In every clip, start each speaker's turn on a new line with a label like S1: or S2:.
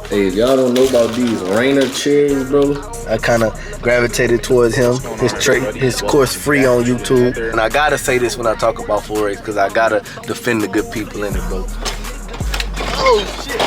S1: Hey, if y'all don't know about these Rainer cherries, bro, I kind of gravitated towards him. His course free on YouTube. And I gotta say this when I talk about Forex, because I gotta defend the good people in it, bro. Oh, shit.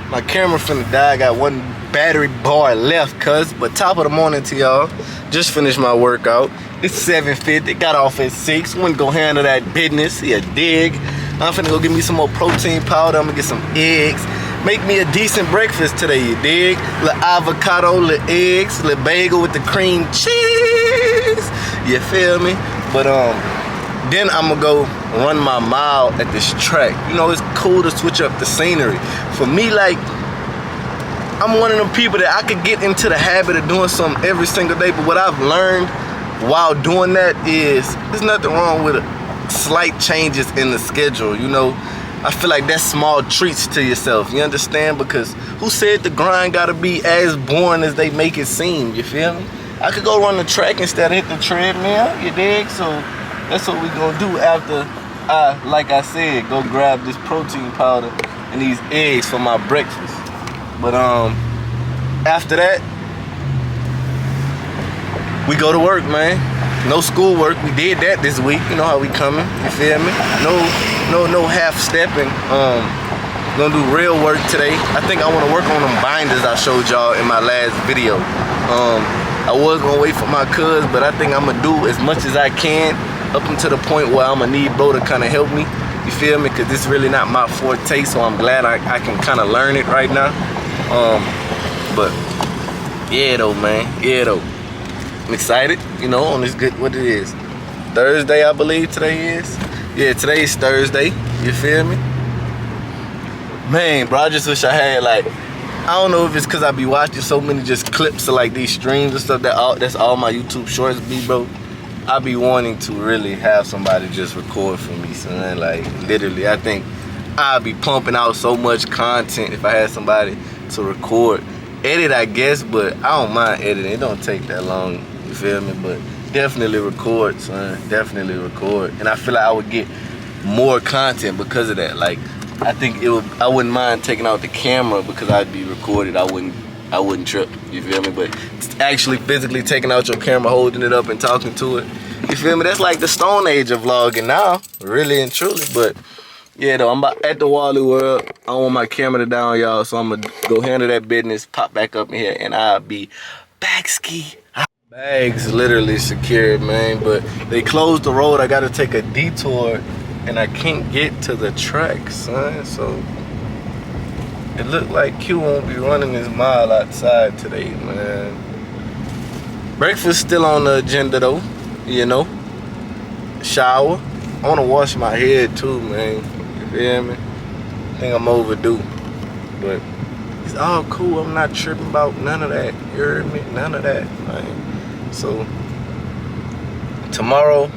S1: My camera finna die, I got one battery bar left, but top of the morning to y'all. Just finished my workout. It's 7:50, got off at 6. Went to go handle that business, yeah, dig. I'm finna go get me some more protein powder, I'm gonna get some eggs. Make me a decent breakfast today, you dig? Little avocado, little eggs, little bagel with the cream cheese. You feel me? But then I'm gonna go run my mile at this track. You know, it's cool to switch up the scenery. For me, like, I'm one of them people that I could get into the habit of doing something every single day, but what I've learned while doing that is there's nothing wrong with slight changes in the schedule, you know? I feel like that's small treats to yourself, you understand? Because who said the grind gotta be as boring as they make it seem, you feel me? I could go run the track instead of hit the treadmill, you dig? So that's what we gonna do after I, like I said, go grab this protein powder and these eggs for my breakfast. But after that, we go to work, man. No school work. We did that this week. You know how we coming. You feel me? No half stepping. Gonna do real work today. I think I wanna work on them binders I showed y'all in my last video. I was gonna wait for my cuz, but I think I'm gonna do as much as I can up until the point where I'm gonna need bro to kind of help me. You feel me? Because this is really not my forte, so I'm glad I can kind of learn it right now. But yeah though, man. Yeah though. I'm excited, you know, on this good, what it is. Thursday, I believe today is. Yeah, today's Thursday. You feel me? Man, bro, I just wish I had, like, I don't know if it's because I be watching so many just clips of like these streams and stuff that's all my YouTube shorts be, bro. I be wanting to really have somebody just record for me, son. Like, literally, I think I'd be pumping out so much content if I had somebody to record. Edit, I guess, but I don't mind editing. It don't take that long, you feel me? But definitely record, son. Definitely record. And I feel like I would get more content because of that. Like, I think I wouldn't mind taking out the camera because I'd be recorded. I wouldn't trip, you feel me? But actually physically taking out your camera, holding it up and talking to it, you feel me? That's like the Stone Age of vlogging now, really and truly. But yeah, though, I'm at the Wally World. I don't want my camera down, y'all, so I'm gonna go handle that business, pop back up in here, and I'll be back ski. Bags literally secured, man, but they closed the road. I gotta take a detour, and I can't get to the track, son, so it looked like Q won't be running his mile outside today, man. Breakfast still on the agenda, though, you know. Shower. I wanna wash my head, too, man. You feel me? I think I'm overdue, but it's all cool. I'm not tripping about none of that. You heard me? None of that, man. So tomorrow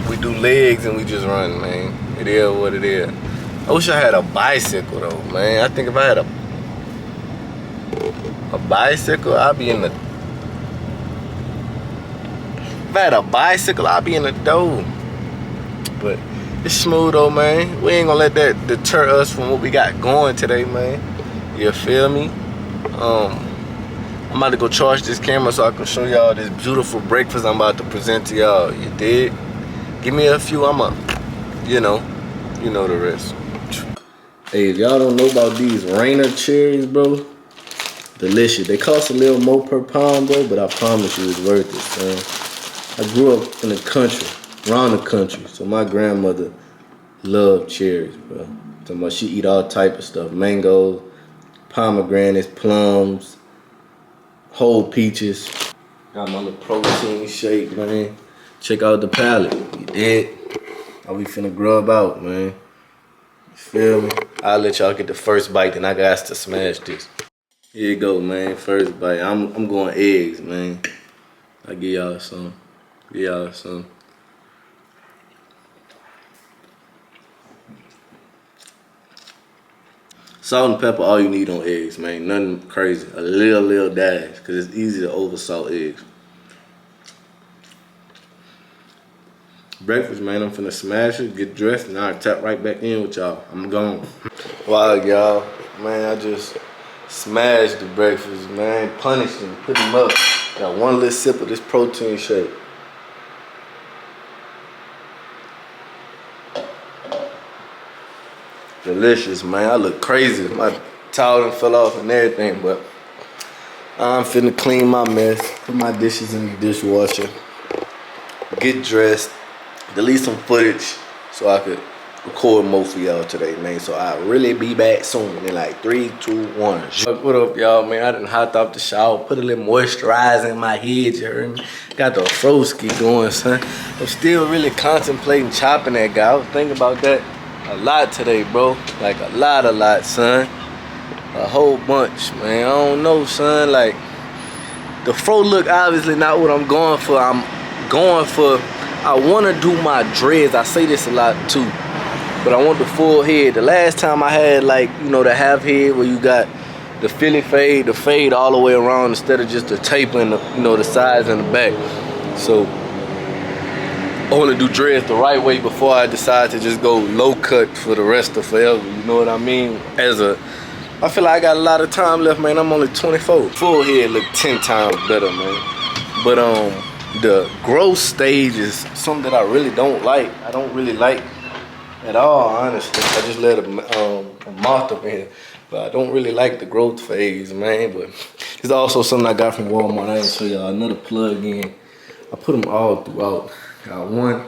S1: we do legs and we just run, man. It is what it is. I wish I had a bicycle though, man. I think if I had a bicycle, I'd be in the. If I had a bicycle, I'd be in the dough. But it's smooth though, man. We ain't gonna let that deter us from what we got going today, man. You feel me? I'm about to go charge this camera so I can show y'all this beautiful breakfast I'm about to present to y'all. You dig? Give me a few, you know the rest. Hey, if y'all don't know about these Rainer cherries, bro, delicious. They cost a little more per pound, bro, but I promise you it's worth it, man. I grew up in the country, around the country, so my grandmother loved cherries, bro. She eat all type of stuff, mangoes, pomegranates, plums, whole peaches. Got my little protein shake, man. Check out the palette. You dig? How we finna grub out, man. You feel me? I'll let y'all get the first bite, then I got to smash this. Here you go, man. First bite. I'm going eggs, man. I'll give y'all some. Give y'all some. Salt and pepper, all you need on eggs, man. Nothing crazy. A little dash, because it's easy to oversalt eggs. Breakfast, man. I'm finna smash it, get dressed, and I'll tap right back in with y'all. I'm gone. Wow, y'all. Man, I just smashed the breakfast, man. Punished him, put him up. Got one little sip of this protein shake. Delicious, man. I look crazy. My towel done fell off and everything, but I'm finna clean my mess, put my dishes in the dishwasher, get dressed, delete some footage so I could record more for y'all today, man. So I'll really be back soon in like 3, 2, 1. What up, y'all, man? I done hopped off the shower, put a little moisturizer in my head, you heard me? Got the froski going, son. I'm still really contemplating chopping that guy. I was thinking about that a lot today, bro. Like a lot, son. A whole bunch, man. I don't know, son. Like, the fro look obviously not what I'm going for. I'm going for, I want to do my dreads. I say this a lot too, but I want the full head. The last time I had, like, you know, the half head where you got the Philly fade, the fade all the way around instead of just the tapering, you know, the sides and the back. So I want to do dreads the right way before I decide to just go low cut for the rest of forever. You know what I mean? I feel like I got a lot of time left, man. I'm only 24. Full head look 10 times better, man. But the growth stage is something that I really don't like. I don't really like at all, honestly. I just let a moth up in here. But I don't really like the growth phase, man. But it's also something I got from Walmart. I didn't show y'all another plug in. I put them all throughout. Got one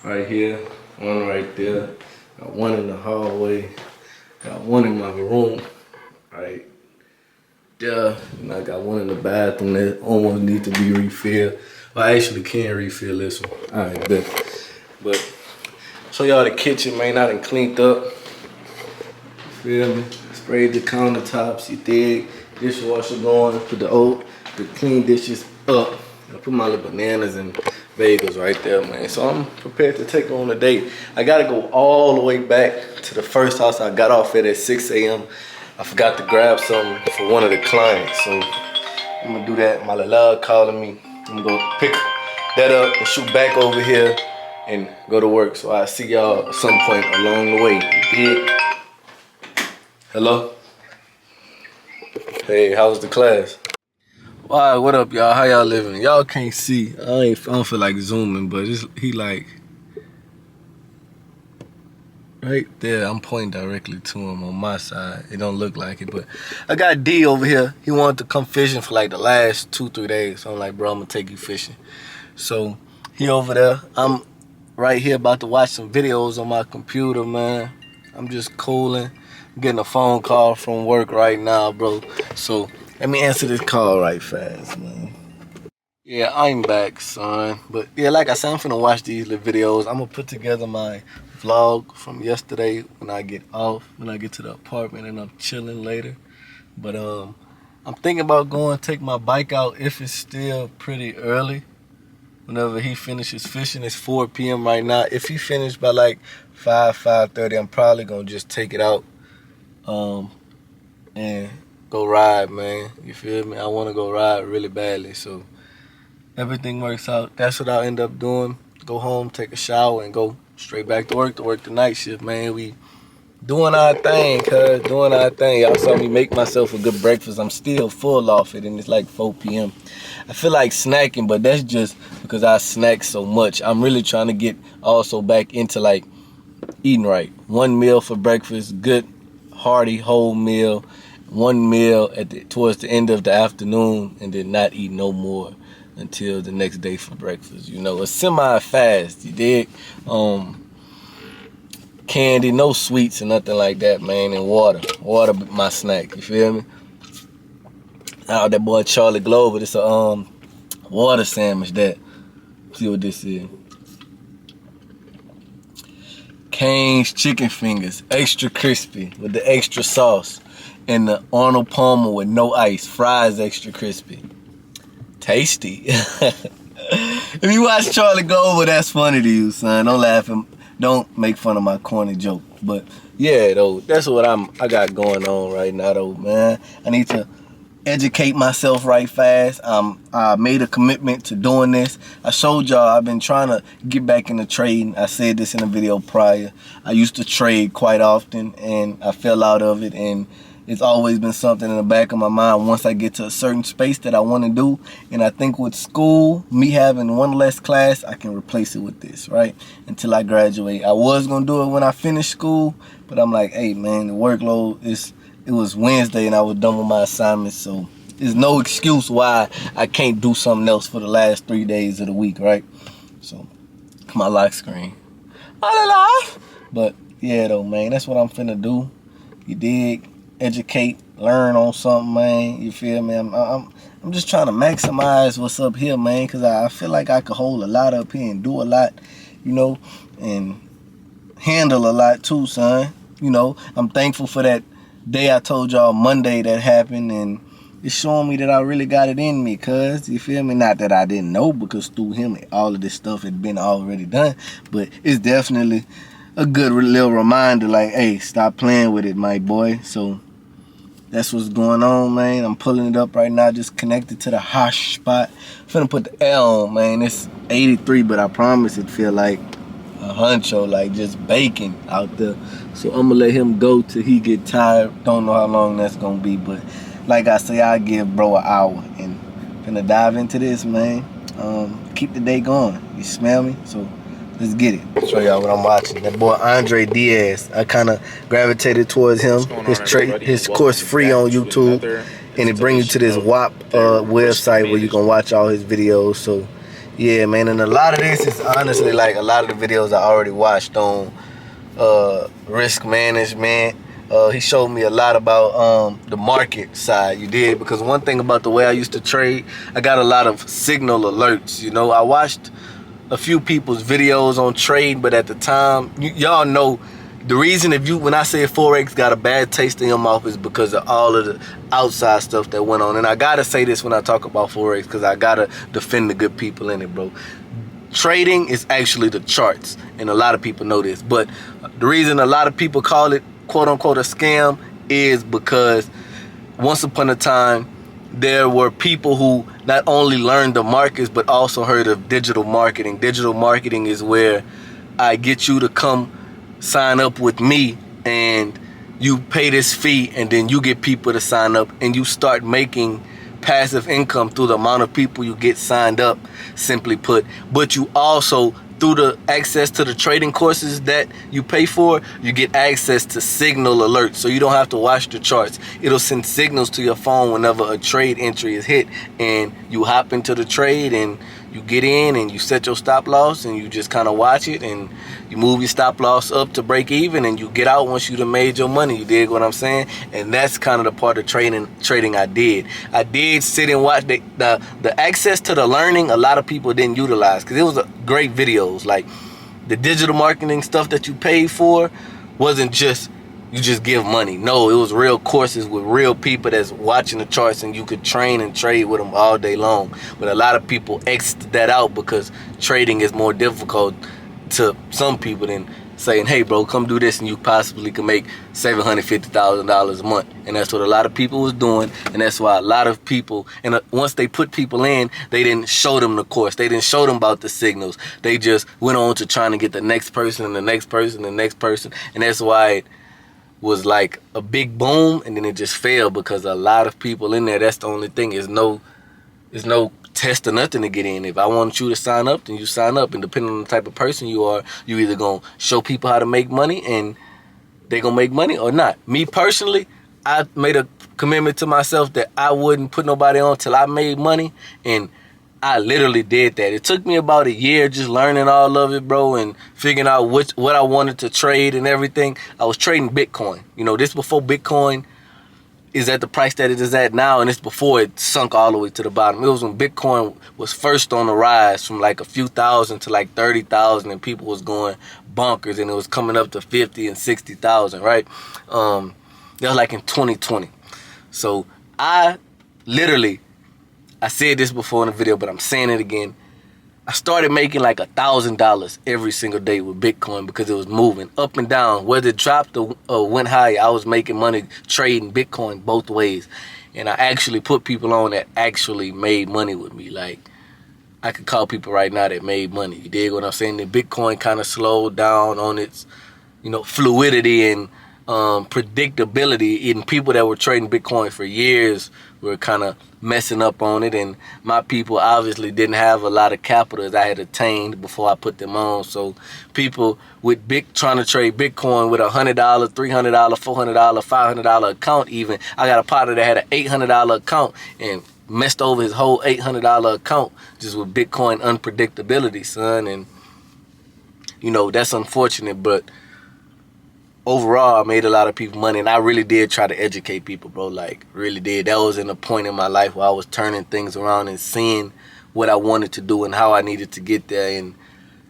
S1: right here, one right there. Got one in the hallway. Got one in my room, right there. And I got one in the bathroom that almost needs to be refilled. Well, I actually can refill this one. All right, bet. But show y'all the kitchen, man. I done cleaned up. Feel me? Sprayed the countertops. You dig? Dishwasher going. Put the clean dishes up. I put my little bananas and bagels right there, man. So I'm prepared to take on a date. I gotta go all the way back to the first house I got off at 6 a.m. I forgot to grab something for one of the clients. So I'm gonna do that. My love calling me. I'm gonna go pick that up and shoot back over here and go to work. So I'll see y'all at some point along the way. You dig? Hello? Hey, how was the class? Alright, what up, y'all? How y'all living? Y'all can't see. I don't feel like zooming, but he like right there. I'm pointing directly to him on my side. It don't look like it, but I got D over here. He wanted to come fishing for like the last 2-3 days. So I'm like, bro, I'm gonna take you fishing. So he over there. I'm right here about to watch some videos on my computer, man. I'm just cooling. I'm getting a phone call from work right now, bro. So let me answer this call right fast, man. Yeah, I'm back, son. But yeah, like I said, I'm finna watch these little videos. I'm gonna put together my vlog from yesterday when I get off, when I get to the apartment and I'm chilling later. But I'm thinking about going to take my bike out if it's still pretty early. Whenever he finishes fishing, it's 4 p.m. right now. If he finished by like 5:30, I'm probably gonna just take it out and go ride, man. You feel me? I want to go ride really badly. So everything works out. That's what I'll end up doing. Go home, take a shower, and go straight back to work the night shift, man. We doing our thing, cuz. Doing our thing. Y'all saw me make myself a good breakfast. I'm still full off it, and it's like 4 p.m. I feel like snacking, but that's just because I snack so much. I'm really trying to get also back into like eating right. One meal for breakfast, good, hearty, whole meal. One meal towards the end of the afternoon, and then not eat no more until the next day for breakfast. You know, a semi-fast, you dig? Candy, no sweets or nothing like that, man, and water. Water, my snack, you feel me? Now that boy Charlie Glover, this a water sandwich that. See what this is. Cane's chicken fingers, extra crispy with the extra sauce. And the Arnold Palmer with no ice, fries extra crispy. Tasty. If you watch Charlie Glover, that's funny to you, son. Don't laugh and don't make fun of my corny joke. But yeah, though, that's what I got going on right now, though, man. I need to educate myself right fast. I made a commitment to doing this. I showed y'all I've been trying to get back into trading. I said this in a video prior. I used to trade quite often and I fell out of it, and it's always been something in the back of my mind once I get to a certain space that I want to do. And I think with school, me having one less class, I can replace it with this, right? Until I graduate. I was going to do it when I finished school, but I'm like, hey, man, the workload it was Wednesday and I was done with my assignments, so there's no excuse why I can't do something else for the last 3 days of the week, right? So, my lock screen. But, yeah, though, man, that's what I'm finna do. You dig? Educate, learn on something, man. You feel me? I'm just trying to maximize what's up here, man, because I feel like I could hold a lot up here and do a lot, you know, and handle a lot too, son. You know, I'm thankful for that day I told y'all Monday that happened, and it's showing me that I really got it in me, cuz, you feel me? Not that I didn't know, because through him all of this stuff had been already done, but it's definitely a good little reminder, like, hey, stop playing with it, my boy. So that's what's going on, man. I'm pulling it up right now, just connected to the hash spot. Finna put the L on, man. It's 83, but I promise it feel like a huncho, like just baking out there. So I'm gonna let him go till he get tired. Don't know how long that's gonna be, but like I say, I'll give bro an hour and finna dive into this, man. Keep the day going. You smell me? So let's get it. Show y'all what I'm watching. That boy Andre Diaz. I kind of gravitated towards him. His course free on YouTube, and it brings you to this WAP website where you can watch all his videos. So yeah, man, and a lot of this is honestly like a lot of the videos I already watched on risk management. He showed me a lot about the market side, you did, because one thing about the way I used to trade, I got a lot of signal alerts. You know, I watched a few people's videos on trade, but at the time, y'all know the reason when I say Forex got a bad taste in your mouth is because of all of the outside stuff that went on. And I gotta say this when I talk about Forex, because I gotta defend the good people in it, bro. Trading is actually the charts, and a lot of people know this, but the reason a lot of people call it quote unquote a scam is because once upon a time there were people who not only learned the markets but also heard of digital marketing. Digital marketing is where I get you to come sign up with me and you pay this fee, and then you get people to sign up and you start making passive income through the amount of people you get signed up, simply put. But you also, through the access to the trading courses that you pay for, you get access to signal alerts, so you don't have to watch the charts. It'll send signals to your phone whenever a trade entry is hit, and you hop into the trade and you get in and you set your stop loss and you just kind of watch it, and you move your stop loss up to break even, and you get out once you done made your money. You dig what I'm saying? And that's kind of the part of trading I did. I did sit and watch the access to the learning. A lot of people didn't utilize, because it was great videos. Like the digital marketing stuff that you paid for wasn't just you just give money. No, it was real courses with real people that's watching the charts, and you could train and trade with them all day long. But a lot of people X'd that out because trading is more difficult to some people than saying, hey bro, come do this and you possibly can make $750,000 a month. And that's what a lot of people was doing, and that's why a lot of people, and once they put people in, they didn't show them the course, they didn't show them about the signals, they just went on to trying to get the next person and the next person and the next person. And that's why it was like a big boom, and then it just failed, because a lot of people in there, that's the only thing, is no test or nothing to get in. If I want you to sign up, then you sign up, and depending on the type of person you are, you either gonna show people how to make money and they gonna make money or not. Me personally, I made a commitment to myself that I wouldn't put nobody on till I made money, and I literally did that. It took me about a year just learning all of it, bro, and figuring out what I wanted to trade and everything. I was trading Bitcoin. You know, this before Bitcoin is at the price that it is at now, and it's before it sunk all the way to the bottom. It was when Bitcoin was first on the rise from like a few thousand to like 30,000, and people was going bonkers, and it was coming up to 50 and 60,000, right? That was like in 2020. So I said this before in the video, but I'm saying it again. I started making like $1,000 every single day with Bitcoin because it was moving up and down. Whether it dropped or went higher, I was making money trading Bitcoin both ways. And I actually put people on that actually made money with me. Like, I could call people right now that made money. You dig what I'm saying? The Bitcoin kind of slowed down on its, fluidity and predictability. And people that were trading Bitcoin for years were kind of messing up on it. And my people obviously didn't have a lot of capital as I had attained before I put them on. So people with trying to trade Bitcoin with $100, $300, $400, $500 account even. I got a partner that had an $800 account and messed over his whole $800 account just with Bitcoin unpredictability, son. And, that's unfortunate, but overall, I made a lot of people money, and I really did try to educate people, bro. Like, really did. That was in a point in my life where I was turning things around and seeing what I wanted to do and how I needed to get there, and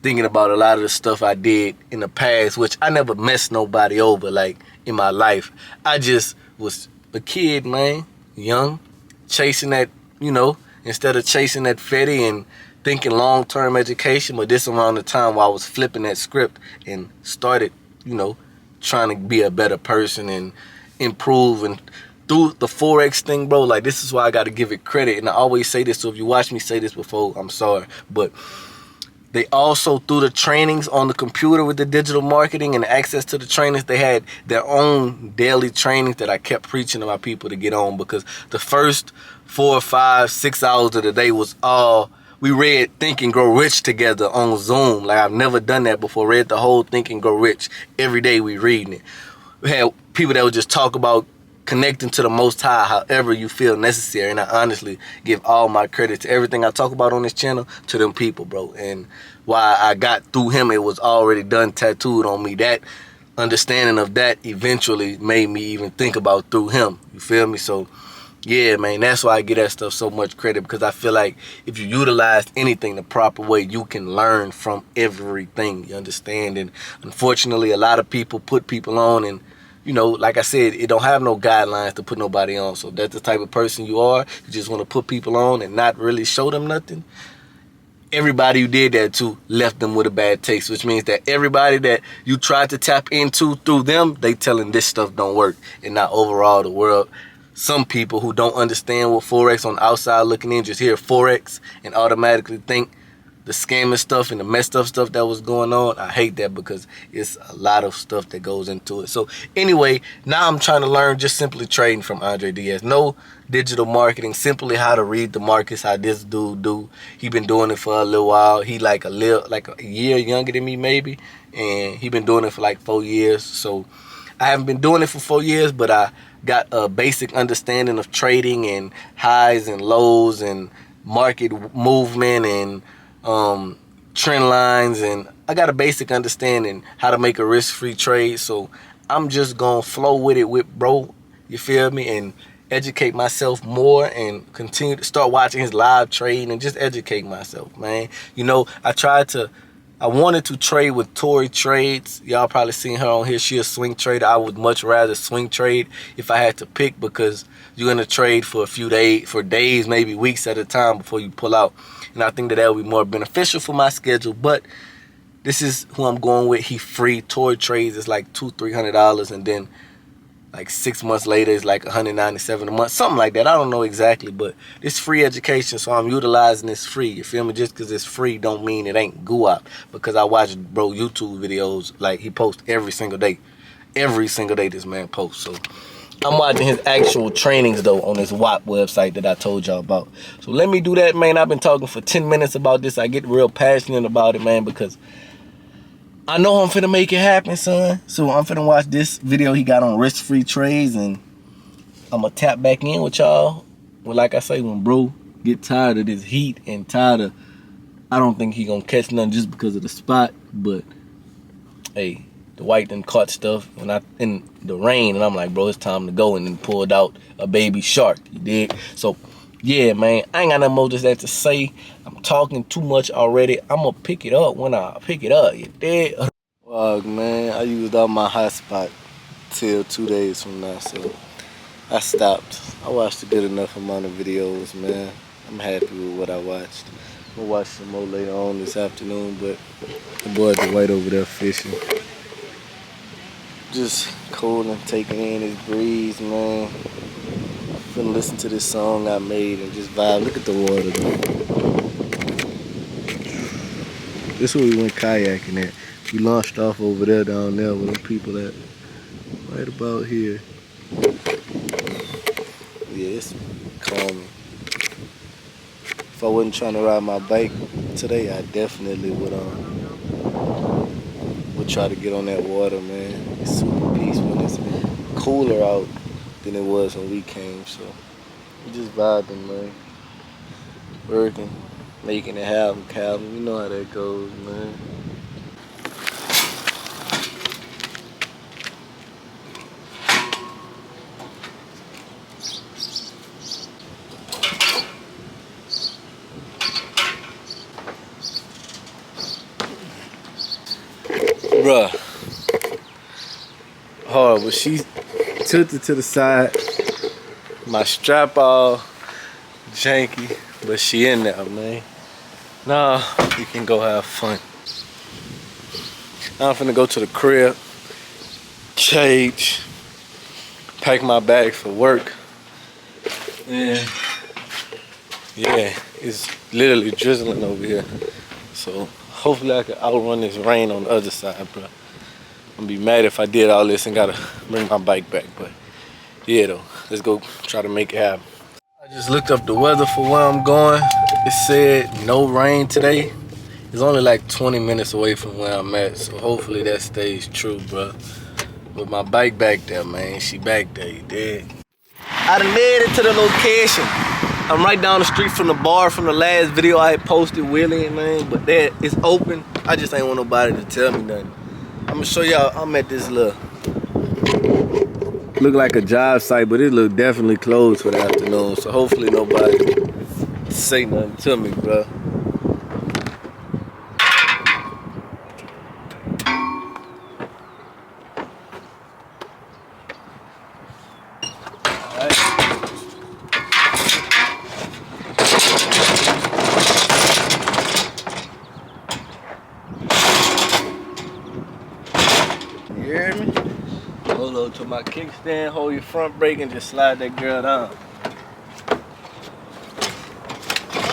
S1: thinking about a lot of the stuff I did in the past, which I never messed nobody over, like, in my life. I just was a kid, man, young, chasing that, instead of chasing that fetty and thinking long-term education, but this around the time where I was flipping that script and started, trying to be a better person and improve. And through the Forex thing, bro, like, this is why I got to give it credit. And I always say this, so if you watch me say this before, I'm sorry. But they also, through the trainings on the computer with the digital marketing and access to the trainings, they had their own daily trainings that I kept preaching to my people to get on, because the first 4, 5, 6 hours of the day was all, we read Think and Grow Rich together on Zoom. Like, I've never done that before. Read the whole Think and Grow Rich. Every day we reading it. We had people that would just talk about connecting to the Most High however you feel necessary. And I honestly give all my credit to everything I talk about on this channel to them people, bro. And why I got through him, it was already done, tattooed on me. That understanding of that eventually made me even think about through him. You feel me? So, yeah, man, that's why I give that stuff so much credit, because I feel like if you utilize anything the proper way, you can learn from everything, you understand? And unfortunately, a lot of people put people on, and, like I said, it don't have no guidelines to put nobody on. So if that's the type of person you are, you just want to put people on and not really show them nothing. Everybody who did that to left them with a bad taste, which means that everybody that you tried to tap into through them, they telling this stuff don't work. And not overall the world. Some people who don't understand what Forex on the outside looking in just hear Forex and automatically think the scamming stuff and the messed up stuff that was going on. I hate that, because it's a lot of stuff that goes into it. So anyway, now I'm trying to learn just simply trading from Andre Diaz. No digital marketing, simply how to read the markets, how this dude do. He been doing it for a little while. He like a year younger than me maybe, and he been doing it for like 4 years. So I haven't been doing it for 4 years, but I got a basic understanding of trading and highs and lows and market movement and trend lines, and I got a basic understanding how to make a risk-free trade. So I'm just gonna flow with it with bro, you feel me, and educate myself more and continue to start watching his live trade and just educate myself, man. I wanted to trade with Tori Trades. Y'all probably seen her on here. She a swing trader. I would much rather swing trade if I had to pick, because you're gonna trade for a few days, days, maybe weeks at a time before you pull out. And I think that would be more beneficial for my schedule. But this is who I'm going with. He free. Tori Trades is like $200-$300, and then like 6 months later it's like $197 a month, something like that. I don't know exactly, but it's free education, so I'm utilizing this free. You feel me? Just because it's free don't mean it ain't guap, because I watch bro YouTube videos, like he posts every single day. Every single day this man posts. So I'm watching his actual trainings though on this WAP website that I told y'all about. So let me do that, man. I've been talking for 10 minutes about this. I get real passionate about it, man, because I know I'm finna make it happen, son. So I'm finna watch this video he got on risk-free trades, and I'm gonna tap back in with y'all. Well, like I say, when bro get tired of this heat and tired of, I don't think he gonna catch nothing just because of the spot, but hey, the white done caught stuff when in the rain, and I'm like, bro, it's time to go, and then pulled out a baby shark, you dig? So yeah, man, I ain't got nothing more just that to say. I'm talking too much already. I'm gonna pick it up when I pick it up, you dig? Well, man, I used up my hotspot till 2 days from now, so I stopped. I watched a good enough amount of videos, man. I'm happy with what I watched. We'll watch some more later on this afternoon, but the boy Dwight over there fishing. Just cool and taking in this breeze, man. Finna listen to this song I made and just vibe. Look at the water though. This is where we went kayaking at. We launched off over there down there with them people at right about here. Yeah, it's calming. If I wasn't trying to ride my bike today, I definitely would try to get on that water, man. It's super peaceful and it's cooler out than it was when we came, so we just vibing, man. Working, making it happen, Calvin. You know how that goes, man. Bruh, hard, but she tilted to the side. My strap all janky, but she in there, man. Now we can go have fun. Now I'm finna go to the crib, change, pack my bag for work. And yeah, it's literally drizzling over here. So hopefully I can outrun this rain on the other side, bro. I'm gonna be mad if I did all this and gotta bring my bike back, but yeah though, let's go try to make it happen. I just looked up the weather for where I'm going. It said no rain today. It's only like 20 minutes away from where I'm at, so hopefully that stays true, bro. With my bike back there, man, she back there, you dig? I done made it to the location. I'm right down the street from the bar from the last video I had posted, Wheelie, man, but that it's open. I just ain't want nobody to tell me nothing. I'm gonna show y'all, I'm at this look like a job site, but it look definitely closed for the afternoon, so hopefully nobody say nothing to me, bro. You hear me? Hold on to my kickstand, hold your front brake, and just slide that girl down.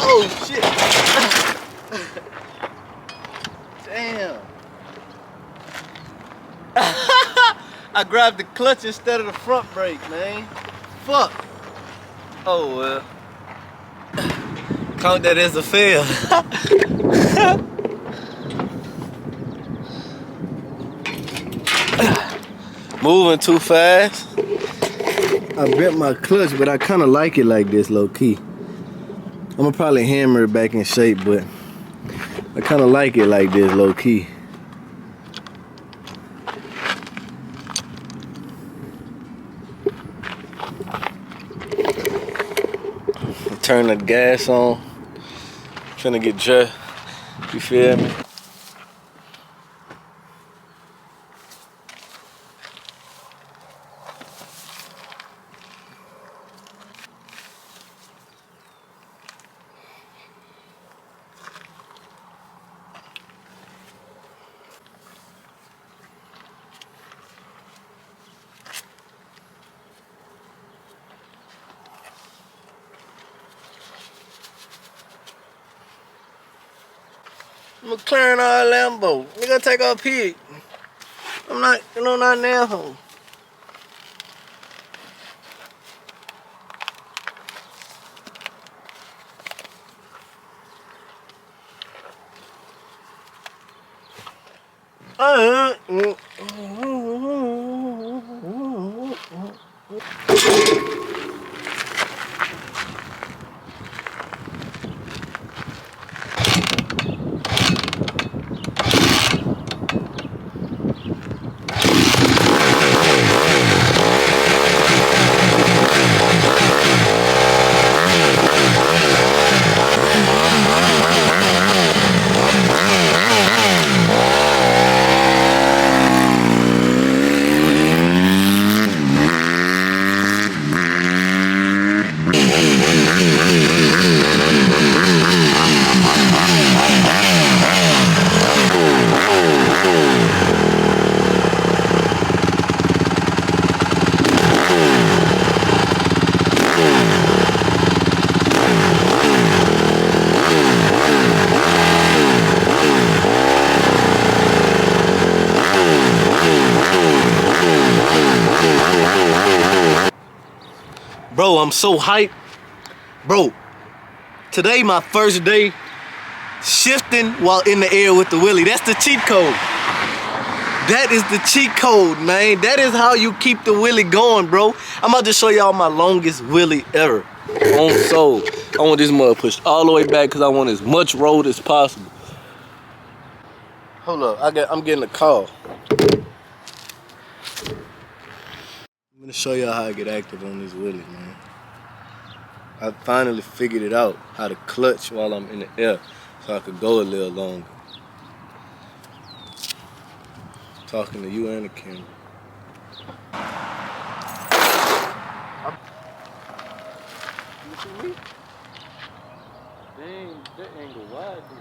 S1: Oh shit! Damn! I grabbed the clutch instead of the front brake, man. Fuck! Oh well. Count that as a fail. Moving too fast. I bent my clutch, but I kind of like it like this, low key. I'm gonna probably hammer it back in shape, but I kind of like it like this, low key. Turn the gas on. Finna get dressed. You feel me? I'm a clearing our Lambo. We gonna take our pig. I'm not, not now home. Bro, I'm so hyped. Bro, today my first day shifting while in the air with the wheelie. That's the cheat code. That is the cheat code, man. That is how you keep the wheelie going, bro. I'm about to show y'all my longest wheelie ever. On soul. I want this mud pushed all the way back because I want as much road as possible. Hold up, I'm getting a call. I'm gonna show y'all how I get active on this wheelie, man. I finally figured it out, how to clutch while I'm in the air so I could go a little longer. Talking to you and the camera. You see me? Dang, that angle wide, dude.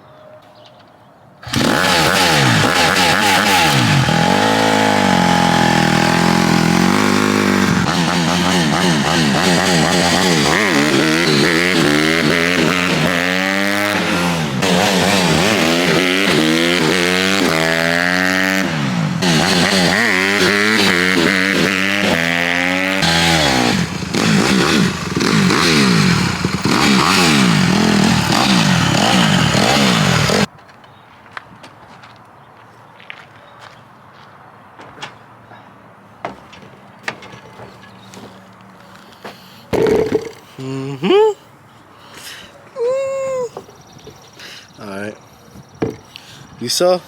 S1: Alright. You saw?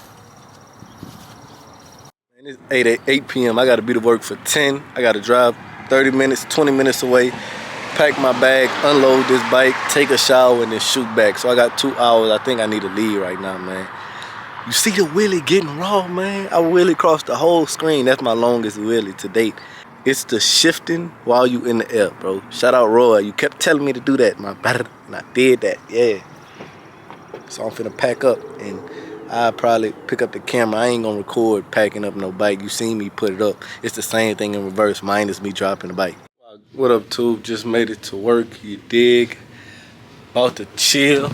S1: Man, it's 8 p.m. I gotta be to work for 10. I gotta drive 30 minutes, 20 minutes away, pack my bag, unload this bike, take a shower, and then shoot back. So I got 2 hours. I think I need to leave right now, man. You see the wheelie getting raw, man? I wheelie across the whole screen. That's my longest wheelie to date. It's the shifting while you in the air, bro. Shout out Roy. You kept telling me to do that, my brother, and I did that, yeah. So I'm finna pack up, and I'll probably pick up the camera. I ain't gonna record packing up no bike. You seen me put it up. It's the same thing in reverse, minus me dropping the bike. What up, Tube? Just made it to work, you dig? About to chill.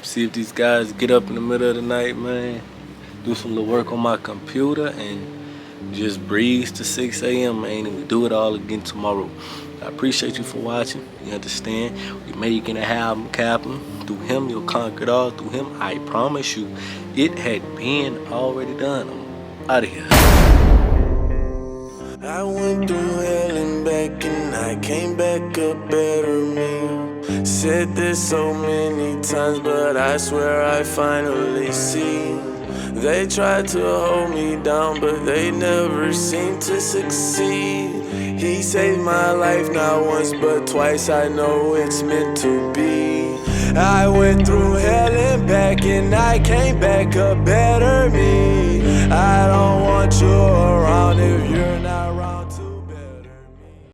S1: See if these guys get up in the middle of the night, man. Do some little work on my computer and just breeze to 6 a.m., man, and we do it all again tomorrow. I appreciate you for watching. You understand? We making a album happen. Through him, you'll conquer it all. Through him, I promise you, it had been already done. I'm out of here. I went through hell and back, and I came back a better me. Said this so many times, but I swear I finally see. They tried to hold me down, but they never seemed to succeed. He saved my life not once but twice, I know it's meant to be. I went through hell and back, and I came back a better me. I don't want you around if you're not